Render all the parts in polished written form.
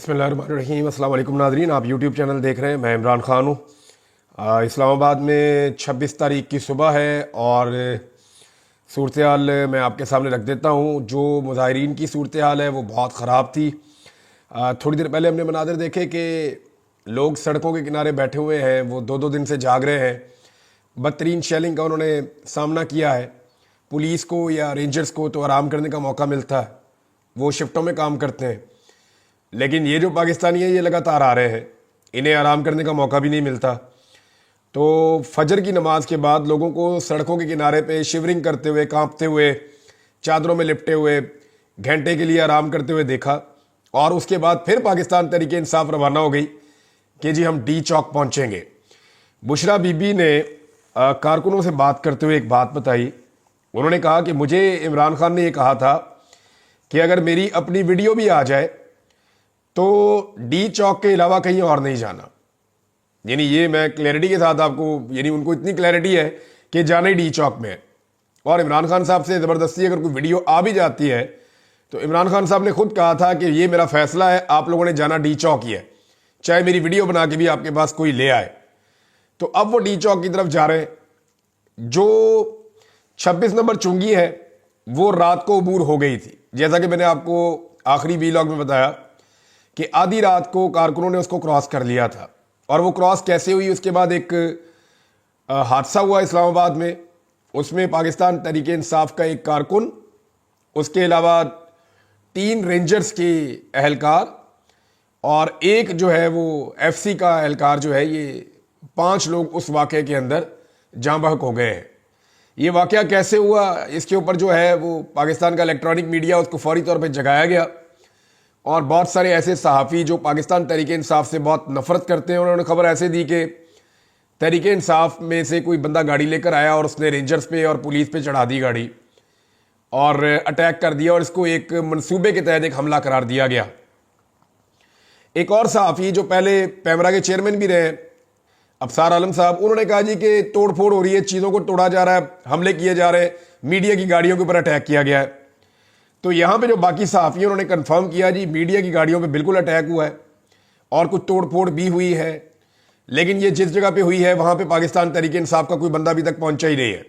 बिस्मिल्लाहिर्रहमानिर्रहीम। अस्सलाम वालेकुम नाज़रीन, आप यूट्यूब चैनल देख रहे हैं। मैं इमरान ख़ान हूँ। इस्लामाबाद में 26 तारीख की सुबह है और सूरत हाल मैं आपके सामने रख देता हूँ। जो मुज़ाहिरीन की सूरत हाल है वो बहुत ख़राब थी। थोड़ी देर पहले हमने मनाज़र देखे कि लोग सड़कों के किनारे बैठे हुए हैं, वो दो दो दिन से जाग रहे हैं। बदतरीन शेलिंग का उन्होंने सामना किया है। पुलिस को या रेंजर्स को तो आराम करने का मौका मिलता है, वो शिफ्टों में काम करते हैं, लेकिन ये जो पाकिस्तानी है ये लगातार आ रहे हैं, इन्हें आराम करने का मौका भी नहीं मिलता। तो फजर की नमाज के बाद लोगों को सड़कों के किनारे पे शिवरिंग करते हुए, कांपते हुए, चादरों में लिपटे हुए, घंटे के लिए आराम करते हुए देखा। और उसके बाद फिर पाकिस्तान तहरीक इंसाफ रवाना हो गई कि जी हम डी चौक पहुंचेंगे। बुशरा बीबी ने कारकुनों से बात करते हुए एक बात बताई। उन्होंने कहा कि मुझे इमरान खान ने ये कहा था कि अगर मेरी अपनी वीडियो भी आ जाए तो डी चौक के अलावा कहीं और नहीं जाना। यानी ये मैं क्लैरिटी के साथ आपको, यानी उनको इतनी क्लैरिटी है कि जाना ही डी चौक में है। और इमरान खान साहब से ज़बरदस्ती अगर कोई वीडियो आ भी जाती है तो इमरान खान साहब ने खुद कहा था कि ये मेरा फैसला है, आप लोगों ने जाना डी चौक ही है, चाहे मेरी वीडियो बना के भी आपके पास कोई ले आए। तो अब वो डी चौक की तरफ जा रहे हैं। जो 26 नंबर चुंगी है वो रात को अबूर हो गई थी, जैसा कि मैंने आपको आखिरी वीलॉग में बताया कि आधी रात को कारकुनों ने उसको क्रॉस कर लिया था। और वो क्रॉस कैसे हुई, उसके बाद एक हादसा हुआ इस्लामाबाद में। उसमें पाकिस्तान तहरीक इंसाफ का एक कारकुन, उसके अलावा 3 रेंजर्स के अहलकार और एक जो है वो एफसी का अहलकार जो है, ये 5 लोग उस वाक़े के अंदर जाँ बहक हो गए हैं। ये वाक़या कैसे हुआ, इसके ऊपर जो है वो पाकिस्तान का इलेक्ट्रॉनिक मीडिया उसको फौरी तौर पर जगाया गया। और बहुत सारे ऐसे सहाफ़ी जो पाकिस्तान तहरीक इंसाफ से बहुत नफरत करते हैं, उन्होंने खबर ऐसे दी कि तहरीक इंसाफ में से कोई बंदा गाड़ी लेकर आया और उसने रेंजर्स पे और पुलिस पे चढ़ा दी गाड़ी और अटैक कर दिया, और इसको एक मंसूबे के तहत एक हमला करार दिया गया। एक और सहाफ़ी जो पहले पैमरा के चेयरमैन भी रहे, अफसार आलम साहब, उन्होंने कहा जी कि तोड़ फोड़ हो रही है, चीज़ों को तोड़ा जा रहा है, हमले किए जा रहे हैं, मीडिया की गाड़ियों के ऊपर अटैक किया गया है। तो यहाँ पे जो बाकी सहाफ़ी उन्होंने कंफर्म किया जी मीडिया की गाड़ियों पे बिल्कुल अटैक हुआ है और कुछ तोड़ फोड़ भी हुई है, लेकिन ये जिस जगह पे हुई है वहाँ पे पाकिस्तान तहरीक इंसाफ का कोई बंदा अभी तक पहुँचा ही नहीं है।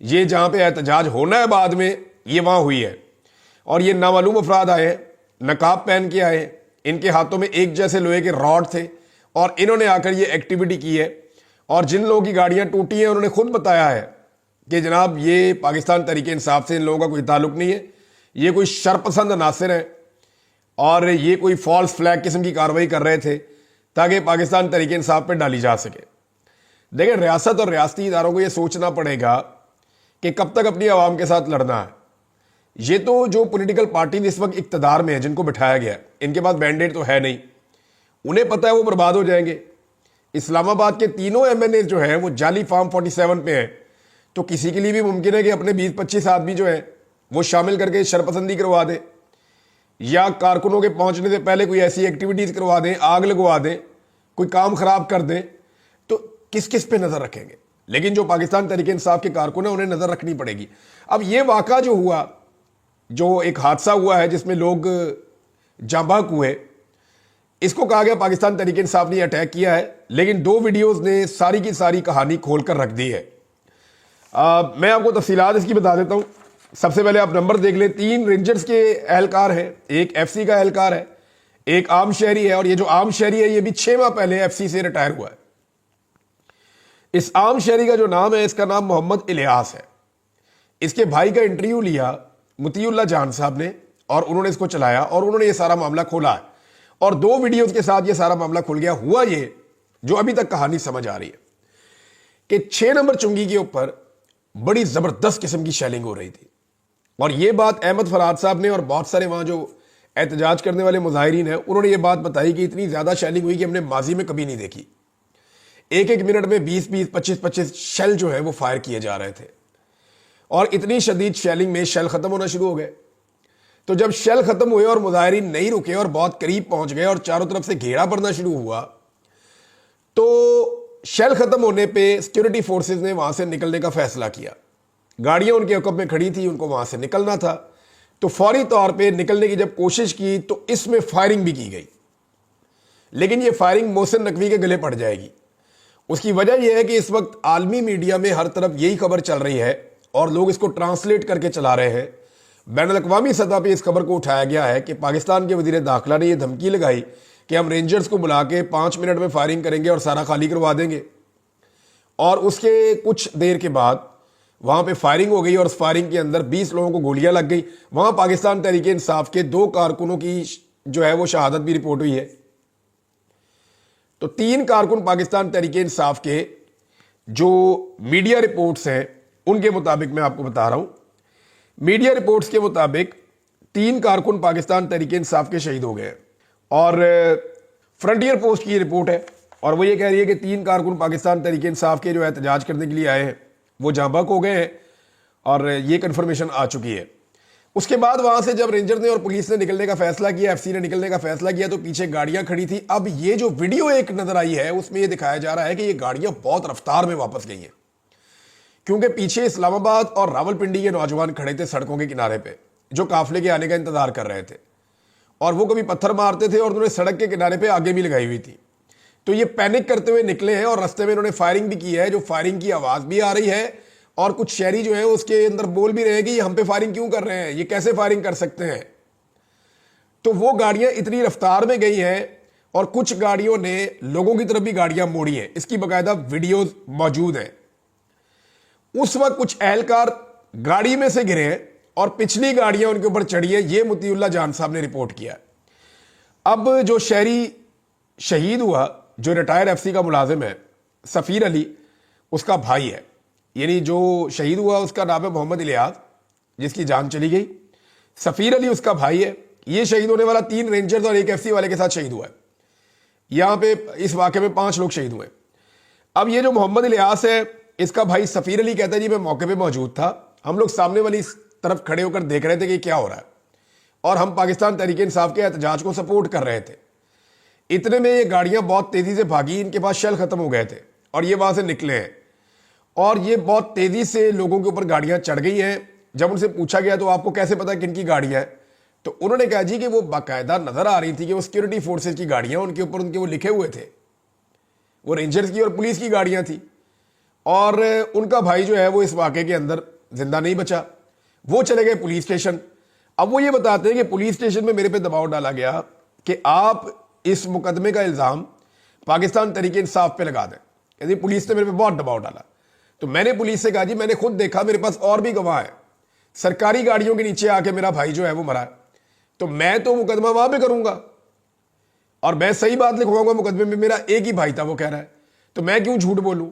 ये जहाँ पे एहतजाज होना है बाद में, ये वहाँ हुई है। और ये नामालूम अफराद आए, नकाब पहन के आए, इनके हाथों में एक जैसे लोहे के रॉड थे और इन्होंने आकर ये एक्टिविटी की है। और जिन लोगों की गाड़ियाँ टूटी हैं उन्होंने खुद बताया है कि जनाब ये पाकिस्तान तहरीक इंसाफ से इन लोगों का कोई ताल्लुक नहीं है, ये कोई शरपसंद अनासिर है और ये कोई फॉल्स फ्लैग किस्म की कार्रवाई कर रहे थे ताकि पाकिस्तान तहरीक इंसाफ पर डाली जा सके। देखिए, रियासत और रियासती इदारों को ये सोचना पड़ेगा कि कब तक अपनी आवाम के साथ लड़ना है। ये तो जो पॉलिटिकल पार्टी इस वक्त इक्तदार में है, जिनको बिठाया गया है, इनके पास बैंडेड तो है नहीं, उन्हें पता है वो बर्बाद हो जाएंगे। इस्लामाबाद के तीनों MNA जो हैं वो जाली फार्म 47 पे हैं, तो किसी के लिए भी मुमकिन है कि अपने 20-25 आदमी जो हैं वो शामिल करके शरपसंदी करवा दें या कारकुनों के पहुंचने से पहले कोई ऐसी एक्टिविटीज़ करवा दें, आग लगवा दें, कोई काम खराब कर दें। तो किस किस पे नज़र रखेंगे? लेकिन जो पाकिस्तान तहरीक इंसाफ के कारकुन हैं उन्हें नज़र रखनी पड़ेगी। अब ये वाक़ा जो हुआ, जो एक हादसा हुआ है जिसमें लोग जाँ बहक हुए, इसको कहा गया पाकिस्तान तहरीक इंसाफ ने अटैक किया है, लेकिन 2 वीडियोज़ ने सारी की सारी कहानी खोल कर रख दी है। मैं आपको तफसीलात इसकी बता देता हूँ। सबसे पहले आप नंबर देख लें। 3 रेंजर्स के एहलकार हैं, एक एफसी का एहलकार है, एक आम शहरी है, और ये जो आम शहरी है ये भी 6 माह पहले एफसी से रिटायर हुआ है। इस आम शहरी का जो नाम है, इसका नाम मोहम्मद इलियास है। इसके भाई का इंटरव्यू लिया मुतीउल्लाह जान साहब ने और उन्होंने इसको चलाया और उन्होंने ये सारा मामला खोला है और 2 वीडियोज के साथ ये सारा मामला खुल गया। हुआ ये, जो अभी तक कहानी समझ आ रही है, कि 6 नंबर चुंगी के ऊपर बड़ी जबरदस्त किस्म की शेलिंग हो रही थी। और ये बात अहमद फराद साहब ने और बहुत सारे वहाँ जो एहतजाज करने वाले मुजाहिरीन हैं उन्होंने ये बात बताई कि इतनी ज़्यादा शेलिंग हुई कि हमने माजी में कभी नहीं देखी। एक मिनट में 20-20, 25-25 शेल जो है वो फायर किए जा रहे थे और इतनी शदीद शेलिंग में शेल ख़त्म होना शुरू हो गए। तो जब शेल ख़त्म हुए और मुजाहिरीन नहीं रुके और बहुत करीब पहुँच गए और चारों तरफ से घेरा पड़ना शुरू हुआ, तो शेल ख़त्म होने पर सिक्योरिटी फोर्सेज ने वहाँ से निकलने का फैसला किया। गाड़ियां उनके हक़ में खड़ी थी, उनको वहां से निकलना था। तो फौरी तौर पे निकलने की जब कोशिश की तो इसमें फायरिंग भी की गई, लेकिन ये फायरिंग मोहसिन नकवी के गले पड़ जाएगी। उसकी वजह यह है कि इस वक्त आलमी मीडिया में हर तरफ यही खबर चल रही है और लोग इसको ट्रांसलेट करके चला रहे हैं। बैनुल-अक़वामी सतह पे इस खबर को उठाया गया है कि पाकिस्तान के वज़ीर दाखिला ने यह धमकी लगाई कि हम रेंजर्स को बुला के 5 मिनट में फायरिंग करेंगे और सारा खाली करवा देंगे। और उसके कुछ देर के बाद वहां पे फायरिंग हो गई और उस फायरिंग के अंदर 20 लोगों को गोलियां लग गई। वहां पाकिस्तान तहरीक इंसाफ के 2 कारकुनों की जो है वो शहादत भी रिपोर्ट हुई है। तो 3 कारकुन पाकिस्तान तहरीक इंसाफ के जो मीडिया रिपोर्ट्स हैं उनके मुताबिक मैं आपको बता रहा हूं, मीडिया रिपोर्ट्स के मुताबिक 3 कारकुन पाकिस्तान तहरीक इंसाफ के शहीद हो गए हैं। और फ्रंटियर पोस्ट की रिपोर्ट है और वो ये कह रही है कि 3 कारकुन पाकिस्तान तहरीक इंसाफ के जो एहतजाज करने के लिए आए हैं वो जाँ बहक हो गए हैं और ये कन्फर्मेशन आ चुकी है। उसके बाद वहां से जब रेंजर ने और पुलिस ने निकलने का फैसला किया, एफसी ने निकलने का फैसला किया, तो पीछे गाड़ियां खड़ी थी। अब ये जो वीडियो एक नजर आई है उसमें ये दिखाया जा रहा है कि ये गाड़ियां बहुत रफ्तार में वापस गई हैं, क्योंकि पीछे इस्लामाबाद और रावलपिंडी के नौजवान खड़े थे सड़कों के किनारे पे, जो काफिले के आने का इंतजार कर रहे थे। और वो कभी पत्थर मारते थे और उन्होंने सड़क के किनारे पे आगे भी लगाई हुई थी। तो ये पैनिक करते हुए निकले हैं और रास्ते में इन्होंने फायरिंग भी की है, जो फायरिंग की आवाज भी आ रही है और कुछ शहरी जो है उसके अंदर बोल भी रहे हैं कि हम पे फायरिंग क्यों कर रहे हैं, ये कैसे फायरिंग कर सकते हैं। तो वो गाड़ियां इतनी रफ्तार में गई हैं और कुछ गाड़ियों ने लोगों की तरफ भी गाड़ियां मोड़ी हैं। इसकी बाकायदा वीडियोज मौजूद हैं। उस वक्त कुछ एहलकार गाड़ी में से गिरे हैं और पिछली गाड़ियां उनके ऊपर चढ़ी है। ये मुतीउल्लाह जान साहब ने रिपोर्ट किया। अब जो शहरी शहीद हुआ, जो रिटायर्ड एफसी का मुलाजिम है सफीर अली, उसका भाई है। यानी जो शहीद हुआ उसका नाम है मोहम्मद इलियास, जिसकी जान चली गई। सफीर अली उसका भाई है। ये शहीद होने वाला 3 रेंजर्स और 1 एफसी वाले के साथ शहीद हुआ है। यहां पे इस वाक़े में 5 लोग शहीद हुए। अब ये जो मोहम्मद इलियास है, इसका भाई सफीर अली कहता है जी मैं मौके पे मौजूद था, हम लोग सामने वाली तरफ खड़े होकर देख रहे थे कि क्या हो रहा है और हम पाकिस्तान तहरीक इंसाफ के एहतजाज को सपोर्ट कर रहे थे। इतने में ये गाड़ियां बहुत तेजी से भागी, इनके पास शेल खत्म हो गए थे और ये वहां से निकले हैं और ये बहुत तेजी से लोगों के ऊपर गाड़ियां चढ़ गई हैं। जब उनसे पूछा गया तो आपको कैसे पता किन की गाड़ियां हैं, तो उन्होंने कहा जी कि वो बाकायदा नजर आ रही थी कि वो सिक्योरिटी फोर्सेज की गाड़ियां, उनके ऊपर उनके वो लिखे हुए थे, वो रेंजर्स की और पुलिस की गाड़ियां थी। और उनका भाई जो है वो इस वाक़े के अंदर जिंदा नहीं बचा, वो चले गए पुलिस स्टेशन। अब वो ये बताते हैं कि पुलिस स्टेशन में मेरे पे दबाव डाला गया कि आप इस मुकदमे का इल्ज़ाम पाकिस्तान तहरीक इंसाफ पे लगा दें। यदि पुलिस ने मेरे पे बहुत दबाव डाला तो मैंने पुलिस से कहा जी मैंने खुद देखा, मेरे पास और भी गवाह है, सरकारी गाड़ियों के नीचे आके मेरा भाई जो है वो मरा है, तो मैं तो मुकदमा वहां पे करूंगा और मैं सही बात लिखवाऊंगा मुकदमे में, मेरा एक ही भाई था वो कह रहा है, तो मैं क्यों झूठ बोलूं।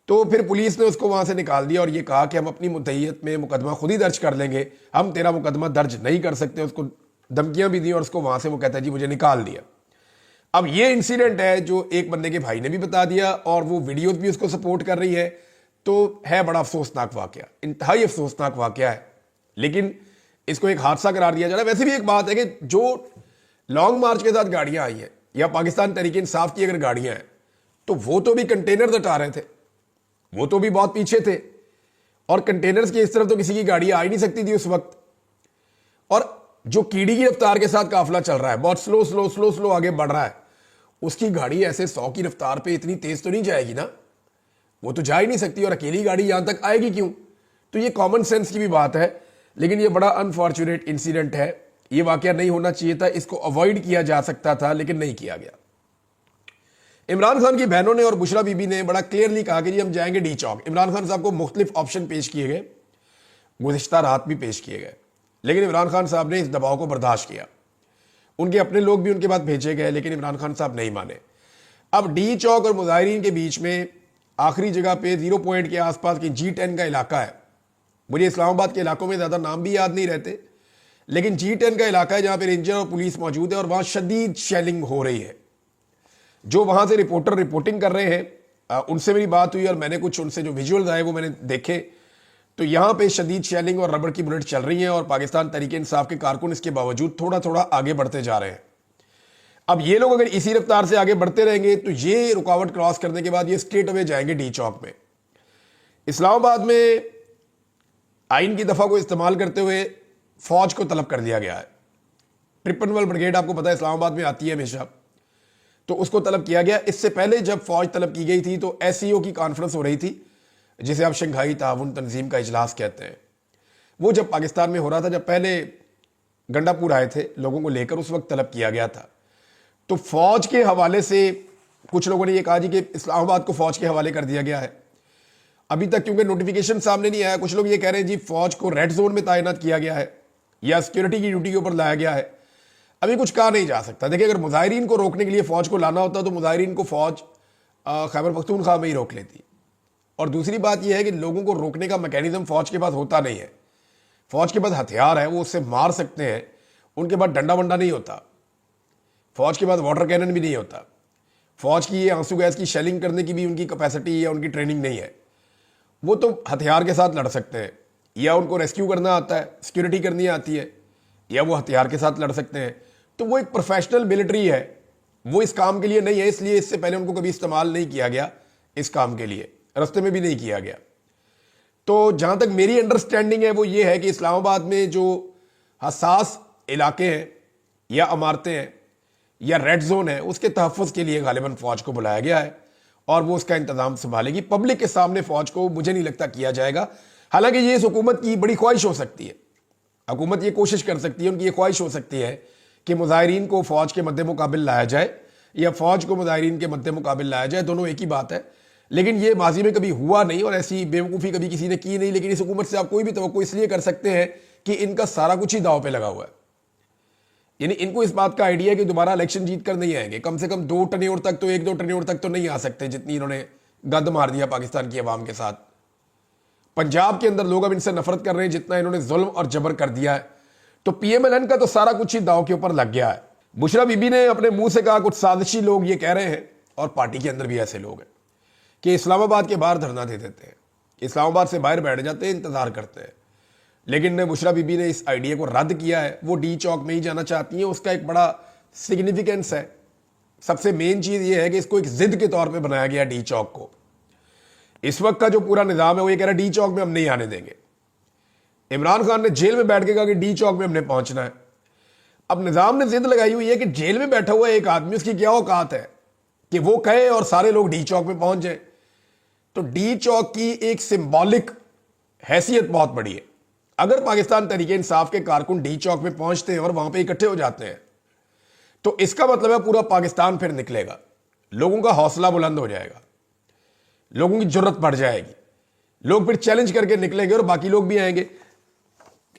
तो फिर पुलिस ने उसको वहां से निकाल दिया और ये कहा कि हम अपनी मुद्दईयत में मुकदमा खुद ही दर्ज कर लेंगे, हम तेरा मुकदमा दर्ज नहीं कर सकते। उसको धमकियां भी दी और उसको वहां से वो कहता है जी मुझे निकाल दिया। अब ये इंसिडेंट है जो एक बंदे के भाई ने भी बता दिया और वो वीडियोज भी उसको सपोर्ट कर रही है। तो है बड़ा अफसोसनाक वाकया, इंतहाई अफसोसनाक वाकया है, लेकिन इसको एक हादसा करार दिया जा रहा है। वैसे भी एक बात है कि जो लॉन्ग मार्च के साथ गाड़ियां आई हैं या पाकिस्तान तहरीक इंसाफ की अगर गाड़ियां हैं तो वो तो भी कंटेनर हटा रहे थे, वो तो भी बहुत पीछे थे और कंटेनर्स की इस तरफ तो किसी की गाड़ी आ ही नहीं सकती थी उस वक्त। और जो कीड़ी की रफ्तार के साथ काफिला चल रहा है, बहुत स्लो स्लो स्लो स्लो आगे बढ़ रहा है, उसकी गाड़ी ऐसे 100 की रफ्तार पे इतनी तेज तो नहीं जाएगी ना, वो तो जा ही नहीं सकती और अकेली गाड़ी यहां तक आएगी क्यों। तो ये कॉमन सेंस की भी बात है, लेकिन ये बड़ा अनफॉर्चुनेट इंसिडेंट है। ये वाकया नहीं होना चाहिए था, इसको अवॉइड किया जा सकता था लेकिन नहीं किया गया। इमरान खान की बहनों ने और बुशरा बीबी ने बड़ा क्लियरली कहा कि जी हम जाएंगे डी चौक। इमरान खान साहब को मुख्तलिफ ऑप्शन पेश किए गए, गुज़िश्ता रात भी पेश किए गए, लेकिन इमरान खान साहब ने इस दबाव को बर्दाश्त किया। उनके अपने लोग भी उनके बाद भेजे गए लेकिन इमरान खान साहब नहीं माने। अब डी चौक और मुजाहिरीन के बीच में आखिरी जगह पे 0 पॉइंट के आसपास की G10 का इलाका है। मुझे इस्लामाबाद के इलाकों में ज़्यादा नाम भी याद नहीं रहते, लेकिन G10 का इलाका है जहाँ पे रेंजर और पुलिस मौजूद है और वहाँ शदीद शेलिंग हो रही है। जो वहाँ से रिपोर्टर रिपोर्टिंग कर रहे हैं उनसे मेरी बात हुई और मैंने कुछ उनसे जो विजुअल्स आए वो मैंने देखे, तो यहाँ पे शदीद शेलिंग और रबड़ की बुलेट चल रही हैं और पाकिस्तान तहरीक इंसाफ के कारकुन इसके बावजूद थोड़ा थोड़ा आगे बढ़ते जा रहे हैं। अब ये लोग अगर इसी रफ्तार से आगे बढ़ते रहेंगे तो ये रुकावट क्रॉस करने के बाद ये स्ट्रेट अवे जाएंगे डी चौक में। इस्लामाबाद में आइन की दफा को इस्तेमाल करते हुए فوج کو طلب کر دیا گیا ہے. 53 بریگیڈ آپ کو پتا ہے اسلام آباد میں آتی ہے ہمیشہ, تو اس کو طلب کیا گیا. اس سے پہلے جب فوج طلب کی گئی تھی تو SCO کی کانفرنس ہو رہی تھی, جسے آپ شنگھائی تعاون تنظیم کا اجلاس کہتے ہیں. وہ جب پاکستان میں ہو رہا تھا, جب پہلے گنڈا پور آئے تھے لوگوں کو لے کر, اس وقت طلب کیا گیا تھا. تو فوج کے حوالے سے کچھ لوگوں نے یہ کہا جی کہ اسلام آباد کو فوج کے حوالے کر دیا گیا ہے. ابھی تک کیونکہ نوٹیفیکیشن سامنے نہیں آیا, کچھ لوگ یہ کہہ رہے ہیں جی فوج کو ریڈ زون میں تعینات کیا گیا ہے یا سیکورٹی کی ڈیوٹی کے اوپر لایا گیا ہے. ابھی کچھ کہا نہیں جا سکتا. دیکھیں, اگر مظاہرین کو روکنے کے لیے فوج کو لانا ہوتا تو مظاہرین کو فوج خیبر پختونخوا میں ہی روک لیتی. اور دوسری بات یہ ہے کہ لوگوں کو روکنے کا میکینزم فوج کے پاس ہوتا نہیں ہے. فوج کے پاس ہتھیار ہے, وہ اس سے مار سکتے ہیں, ان کے پاس ڈنڈا ونڈا نہیں ہوتا, فوج کے پاس واٹر کینن بھی نہیں ہوتا, فوج کی یہ آنسو گیس کی شیلنگ کرنے کی بھی ان کی کیپیسٹی یا ان کی ٹریننگ نہیں ہے. وہ تو ہتھیار کے ساتھ لڑ سکتے ہیں, یا ان کو ریسکیو کرنا آتا ہے, سیکورٹی کرنی آتی ہے, یا وہ ہتھیار کے ساتھ لڑ سکتے ہیں. تو وہ ایک پروفیشنل ملٹری ہے, وہ اس کام کے لیے نہیں ہے, اس لیے اس سے پہلے ان کو کبھی استعمال نہیں کیا گیا اس کام کے لیے, رستے میں بھی نہیں کیا گیا. تو جہاں تک میری انڈرسٹینڈنگ ہے وہ یہ ہے کہ اسلام آباد میں جو حساس علاقے ہیں یا عمارتیں ہیں یا ریڈ زون ہے, اس کے تحفظ کے لیے غالباً فوج کو بلایا گیا ہے اور وہ اس کا انتظام سنبھالے گی. پبلک کے سامنے فوج کو مجھے نہیں لگتا کیا جائے گا. حالانکہ یہ اس حکومت کی بڑی خواہش ہو سکتی ہے, حکومت یہ کوشش کر سکتی ہے, ان کی یہ خواہش ہو سکتی ہے کہ مظاہرین کو فوج کے مد مقابل لایا جائے یا فوج کو مظاہرین کے مد مقابل لایا جائے, دونوں ایک ہی بات ہے. لیکن یہ ماضی میں کبھی ہوا نہیں اور ایسی بیوقوفی کبھی کسی نے کی نہیں. لیکن اس حکومت سے آپ کوئی بھی توقع اس لیے کر سکتے ہیں کہ ان کا سارا کچھ ہی داؤ پہ لگا ہوا ہے. یعنی ان کو اس بات کا آئیڈیا ہے کہ دوبارہ الیکشن جیت کر نہیں آئیں گے, کم سے کم 2 ٹرنیور تک تو 1-2 ٹرنیور تک تو نہیں آ سکتے جتنی انہوں نے گند مار دیا پاکستان کی عوام کے ساتھ. پنجاب کے اندر لوگ اب ان سے نفرت کر رہے ہیں جتنا انہوں نے ظلم اور جبر کر دیا ہے. تو PMLN کا تو سارا کچھ ہی داؤ کے اوپر لگ گیا ہے. بشرا بی بی نے اپنے منہ سے کہا, کچھ سازشی لوگ یہ کہہ رہے ہیں اور پارٹی کے اندر بھی ایسے لوگ ہیں کہ اسلام آباد کے باہر دھرنا دے دیتے ہیں, اسلام آباد سے باہر بیٹھ جاتے ہیں, انتظار کرتے ہیں. لیکن بشرا بی بی نے اس آئیڈیا کو رد کیا ہے. وہ ڈی چوک میں ہی جانا چاہتی ہیں. اس کا ایک بڑا سگنیفیکنس ہے. سب سے مین چیز یہ ہے کہ اس کو ایک ضد کے طور پہ بنایا گیا ڈی چوک کو. اس وقت کا جو پورا نظام ہے وہ یہ کہہ رہا ہے ڈی چوک میں ہم نہیں آنے دیں گے. عمران خان نے جیل میں بیٹھ کے کہا کہ ڈی چوک میں ہم نے پہنچنا ہے. اب نظام نے ضد لگائی ہوئی ہے کہ جیل میں بیٹھا ہوا ایک آدمی, اس کی کیا اوقات ہے کہ وہ کہے اور سارے لوگ ڈی چوک میں پہنچ جائیں. تو ڈی چوک کی ایک سمبولک حیثیت بہت بڑی ہے. اگر پاکستان تحریک انصاف کے کارکن ڈی چوک میں پہنچتے ہیں اور وہاں پہ اکٹھے ہو جاتے ہیں تو اس کا مطلب ہے پورا پاکستان پھر نکلے گا, لوگوں کا حوصلہ بلند ہو جائے گا, لوگوں کی جرت بڑھ جائے گی, لوگ پھر چیلنج کر کے نکلیں گے اور باقی لوگ بھی آئیں گے.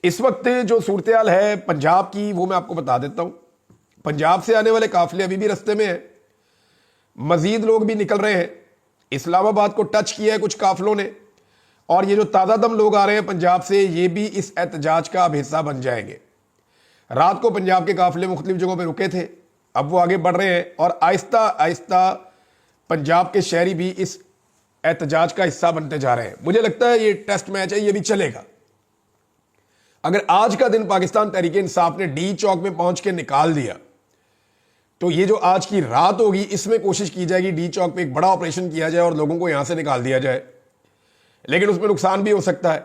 اس وقت جو صورتحال ہے پنجاب کی وہ میں آپ کو بتا دیتا ہوں. پنجاب سے آنے والے قافلے ابھی بھی رستے میں ہیں, مزید لوگ بھی نکل رہے ہیں. اسلام آباد کو ٹچ کیا ہے کچھ قافلوں نے, اور یہ جو تازہ دم لوگ آ رہے ہیں پنجاب سے یہ بھی اس احتجاج کا اب حصہ بن جائیں گے. رات کو پنجاب کے قافلے مختلف جگہوں پہ رکے تھے, اب وہ آگے بڑھ رہے ہیں اور آہستہ آہستہ پنجاب کے شہری بھی اس احتجاج کا حصہ بنتے جا رہے ہیں. مجھے لگتا ہے یہ ٹیسٹ میچ ہے, یہ بھی چلے گا. اگر آج کا دن پاکستان تحریک انصاف نے ڈی چوک میں پہنچ کے نکال دیا تو یہ جو آج کی رات ہوگی اس میں کوشش کی جائے گی ڈی چوک پہ ایک بڑا آپریشن کیا جائے اور لوگوں کو یہاں سے نکال دیا جائے, لیکن اس میں نقصان بھی ہو سکتا ہے.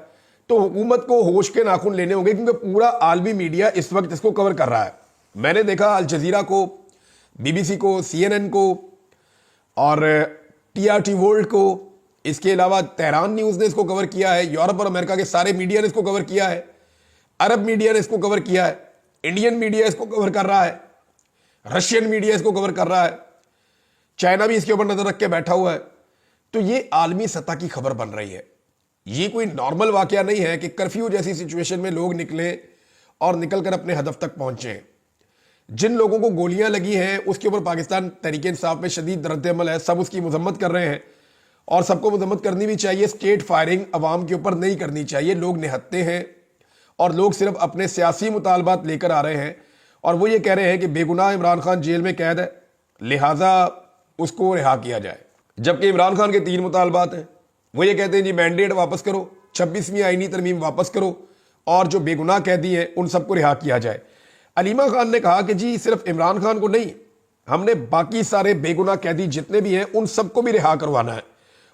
تو حکومت کو ہوش کے ناخن لینے ہوں گے کیونکہ پورا عالمی میڈیا اس وقت اس کو کور کر رہا ہے. میں نے دیکھا الجزیرہ کو, BBC کو, CNN کو اور TRT ورلڈ کو, اس کے علاوہ تہران نیوز نے اس کو کور کیا ہے, یورپ اور امریکہ کے سارے میڈیا نے اس کو کور کیا ہے, عرب میڈیا نے اس کو کور کیا ہے, انڈین میڈیا اس کو کور کر رہا ہے, رشین میڈیا اس کو کور کر رہا ہے, چائنا بھی اس کے اوپر نظر رکھ کے بیٹھا ہوا ہے. تو یہ عالمی سطح کی خبر بن رہی ہے. یہ کوئی نارمل واقعہ نہیں ہے کہ کرفیو جیسی سچویشن میں لوگ نکلیں اور نکل کر اپنے ہدف تک پہنچیں. جن لوگوں کو گولیاں لگی ہیں اس کے اوپر پاکستان تحریک انصاف میں شدید رد عمل ہے, سب اس کی مذمت کر رہے ہیں اور سب کو مذمت کرنی بھی چاہیے. اسٹیٹ فائرنگ عوام کے اوپر نہیں کرنی چاہیے. لوگ نہتے ہیں اور لوگ صرف اپنے سیاسی مطالبات لے کر آ رہے ہیں اور وہ یہ کہہ رہے ہیں کہ بے گناہ عمران خان جیل میں قید ہے لہٰذا اس کو رہا کیا جائے. جبکہ عمران خان کے 3 مطالبات ہیں. وہ یہ کہتے ہیں جی مینڈیٹ واپس کرو, 26ویں آئینی ترمیم واپس کرو اور جو بے گناہ قیدی ہیں ان سب کو رہا کیا جائے. علیمہ خان نے کہا کہ جی صرف عمران خان کو نہیں, ہم نے باقی سارے بے گناہ قیدی جتنے بھی ہیں ان سب کو بھی رہا کروانا ہے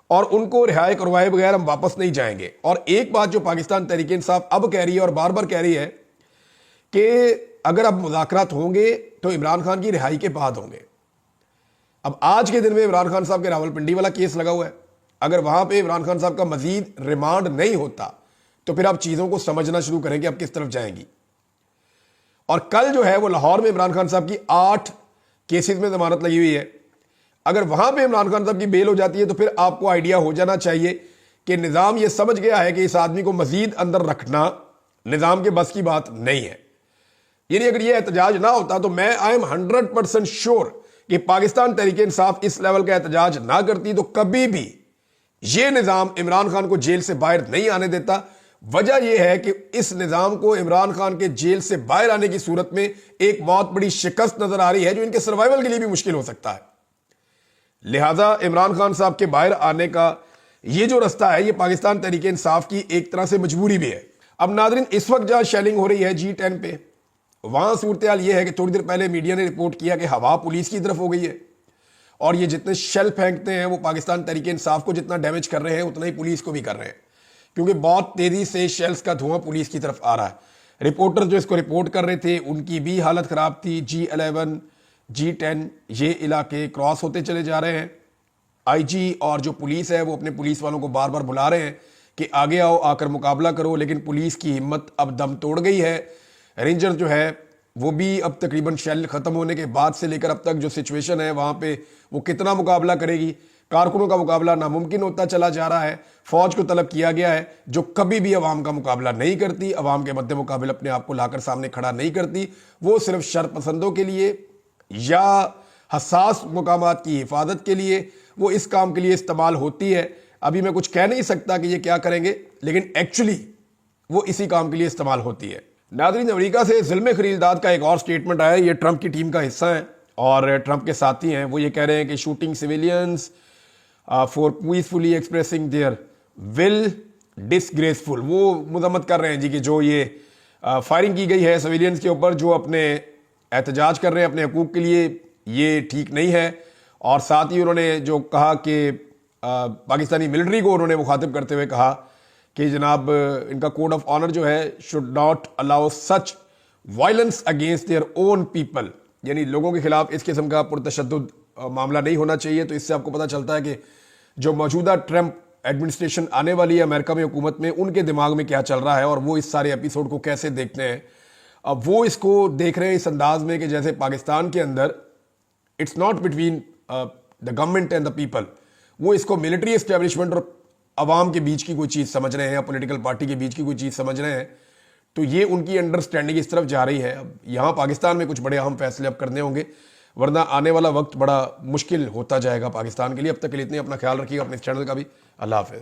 اور ان کو رہائی کروائے بغیر ہم واپس نہیں جائیں گے. اور ایک بات جو پاکستان تحریک انصاف اب کہہ رہی ہے اور بار بار کہہ رہی ہے کہ اگر اب مذاکرات ہوں گے تو عمران خان کی رہائی کے بعد ہوں گے. اب آج کے دن میں عمران خان صاحب کے راولپنڈی والا کیس لگا ہوا ہے. اگر وہاں پہ عمران خان صاحب کا مزید ریمانڈ نہیں ہوتا تو پھر آپ چیزوں کو سمجھنا شروع کریں کہ اب کس طرف جائیں گی. اور کل جو ہے وہ لاہور میں عمران خان صاحب کی 8 کیسز میں ضمانت لگی ہوئی ہے. اگر وہاں پہ عمران خان صاحب کی بیل ہو جاتی ہے تو پھر آپ کو آئیڈیا ہو جانا چاہیے کہ نظام یہ سمجھ گیا ہے کہ اس آدمی کو مزید اندر رکھنا نظام کے بس کی بات نہیں ہے. یعنی اگر یہ احتجاج نہ ہوتا تو میں آئی ایم 100% شیور کہ پاکستان تحریک انصاف اس لیول کا احتجاج نہ کرتی تو کبھی بھی یہ نظام عمران خان کو جیل سے باہر نہیں آنے دیتا. وجہ یہ ہے کہ اس نظام کو عمران خان کے جیل سے باہر آنے کی صورت میں ایک بہت بڑی شکست نظر آ رہی ہے جو ان کے سروائیول کے لیے بھی مشکل ہو سکتا ہے. لہذا عمران خان صاحب کے باہر آنے کا یہ جو رستہ ہے یہ پاکستان تحریک انصاف کی ایک طرح سے مجبوری بھی ہے. اب ناظرین اس وقت جہاں شیلنگ ہو رہی ہے G10 پہ، وہاں صورتحال یہ ہے کہ تھوڑی دیر پہلے میڈیا نے رپورٹ کیا کہ ہوا پولیس کی طرف ہو گئی ہے اور یہ جتنے شیل پھینکتے ہیں وہ پاکستان تحریک انصاف کو جتنا ڈیمیج کر رہے ہیں اتنا ہی پولیس کو بھی کر رہے ہیں، کیونکہ بہت تیزی سے شیلز کا دھواں پولیس کی طرف آ رہا ہے. رپورٹر جو اس کو رپورٹ کر رہے تھے ان کی بھی حالت خراب تھی. G11 G10 یہ علاقے کراس ہوتے چلے جا رہے ہیں. آئی جی اور جو پولیس ہے وہ اپنے پولیس والوں کو بار بار بلا رہے ہیں کہ آگے آؤ، آ کر مقابلہ کرو، لیکن پولیس کی ہمت اب دم توڑ گئی ہے. رینجر جو ہے وہ بھی اب تقریباً شیل ختم ہونے کے بعد سے لے کر اب تک جو سچویشن ہے وہاں پہ وہ کتنا مقابلہ کرے گی. کارکنوں کا مقابلہ ناممکن ہوتا چلا جا رہا ہے. فوج کو طلب کیا گیا ہے جو کبھی بھی عوام کا مقابلہ نہیں کرتی، عوام کے مد مقابل اپنے آپ کو لا کر سامنے کھڑا نہیں کرتی، وہ صرف شر پسندوں کے لیے یا حساس مقامات کی حفاظت کے لیے وہ اس کام کے لیے استعمال ہوتی ہے. ابھی میں کچھ کہہ نہیں سکتا کہ یہ کیا کریں گے، لیکن ایکچولی وہ اسی کام کے لیے استعمال ہوتی ہے. ناظرین امریکہ سے ظلم خلیلداد کا ایک اور سٹیٹمنٹ آیا. یہ ٹرمپ کی ٹیم کا حصہ ہیں اور ٹرمپ کے ساتھی ہیں. وہ یہ کہہ رہے ہیں کہ shooting civilians for peacefully expressing their will disgraceful. وہ مذمت کر رہے ہیں جی کہ جو یہ فائرنگ کی گئی ہے سویلینز کے اوپر جو اپنے احتجاج کر رہے ہیں اپنے حقوق کے لیے، یہ ٹھیک نہیں ہے. اور ساتھ ہی انہوں نے جو کہا کہ پاکستانی ملٹری کو انہوں نے مخاطب کرتے ہوئے کہا کہ جناب ان کا کوڈ آف آنر جو ہے should not allow such violence against their own people، یعنی لوگوں کے خلاف اس قسم کا پرتشدد معاملہ نہیں ہونا چاہیے. تو اس سے آپ کو پتہ چلتا ہے کہ جو موجودہ ٹرمپ ایڈمنسٹریشن آنے والی ہے امریکہ میں حکومت میں، ان کے دماغ میں کیا چل رہا ہے اور وہ اس سارے ایپیسوڈ کو کیسے دیکھتے ہیں. اب وہ اس کو دیکھ رہے ہیں اس انداز میں کہ جیسے پاکستان کے اندر it's not between the government and the people, وہ اس کو ملٹری اسٹیبلشمنٹ اور عوام کے بیچ کی کوئی چیز سمجھ رہے ہیں یا پولیٹیکل پارٹی کے بیچ کی کوئی چیز سمجھ رہے ہیں. تو یہ ان کی انڈرسٹینڈنگ اس طرف جا رہی ہے. اب یہاں پاکستان میں کچھ بڑے اہم فیصلے اب کرنے ہوں گے، ورنہ آنے والا وقت بڑا مشکل ہوتا جائے گا پاکستان کے لیے. اب تک کے لیے اتنے، اپنا خیال رکھیے گا، اپنے چینل کا بھی. اللہ حافظ.